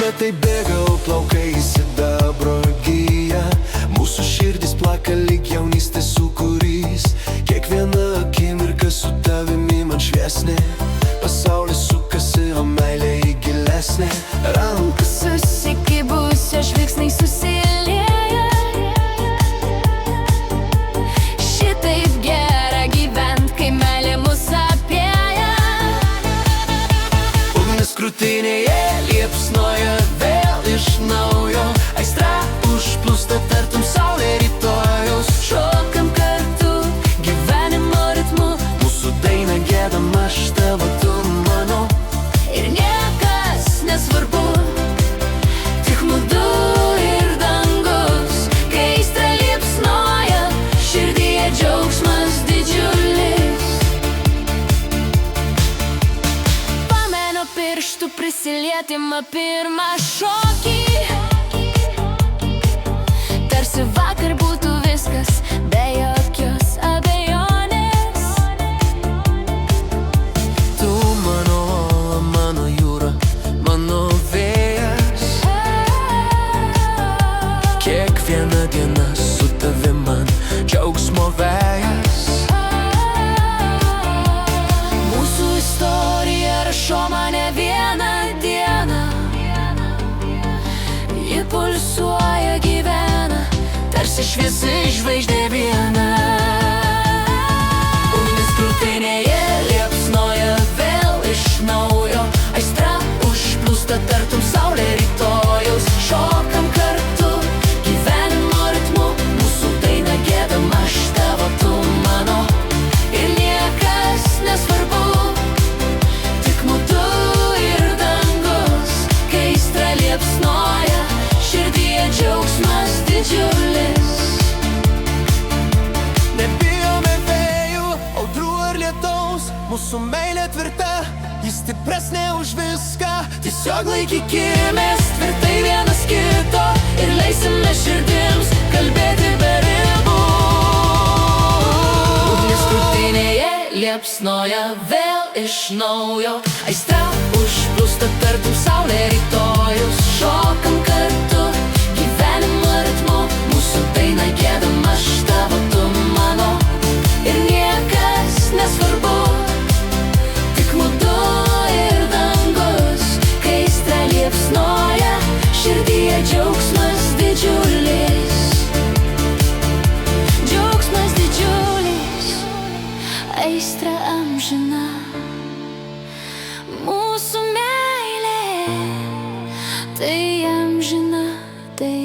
Metai bėga, o plaukai į sidabro gyja. Mūsų širdis plaka lyg jaunystės sūkurys. Kiekviena akimirka su tavimi man šviesnė. Pasaulis sukasi, o meilė į gilesnė. Rankas susikibusio žvilgsniai susilieja. Šitaip gera gyvent, kai meilė mus apėja. Ugnis krūtinėje liepsnoja vėl iš naujo. Aistra užplūsta tartum saulė rytojaus. Šokam kartu gyvenimo ritmu. Mūsų daina giedam, aš tavo, tu mano. Ir niekas nesvarbu, tik mudu ir dangus. Kai aistra liepsnoja, širdyje džiaugsmas didžiulis. Pamenu pirštų prisilietimą, pirmą šokį. Tarsi vakar būtų viskas, be jokios abejonės. Tu mano ola, mano jūra, mano vėjas. Kiekviena diena su tavim man džiaugsmo vejas. Mūsų istorija rašoma ne vieną dieną. Ji pulsuoja, gyvena, tarsi šviesi žvaigždė viena. Ugnis krūtinėje liepsnoja vėl iš naujo. Aistra užplūsta tartum saulė rytojaus. Šokam kartu gyvenimo ritmu. Mūsų daina giedam, aš tavo, tu mano. Ir niekas nesvarbu, tik mudu ir dangus. Kai aistra liepsnoja, širdyje džiaugsmas didžiulis. Nebijome vėjų, audrų ar lietaus. Mūsų meilė tvirta, jis stipresnė už viską. Tiesiog laikykimės tvirtai vienas kito ir leisime širdims kalbėti be ribų. Ugnis krūtinėje liepsnoja vėl iš naujo. Aistra užplūsta tartum saulė rytojus. Šokam kartu gyvenimo ritmu. Mūsų daina giedam, aš tavo, tu mano. Ir niekas nesvarbu, tik mudu ir dangus. Kai aistra liepsnoja, širdyje džiaugsmas didžiulis. Džiaugsmas didžiulis, aistra amžina. Mūsų meilė tai amžina, tai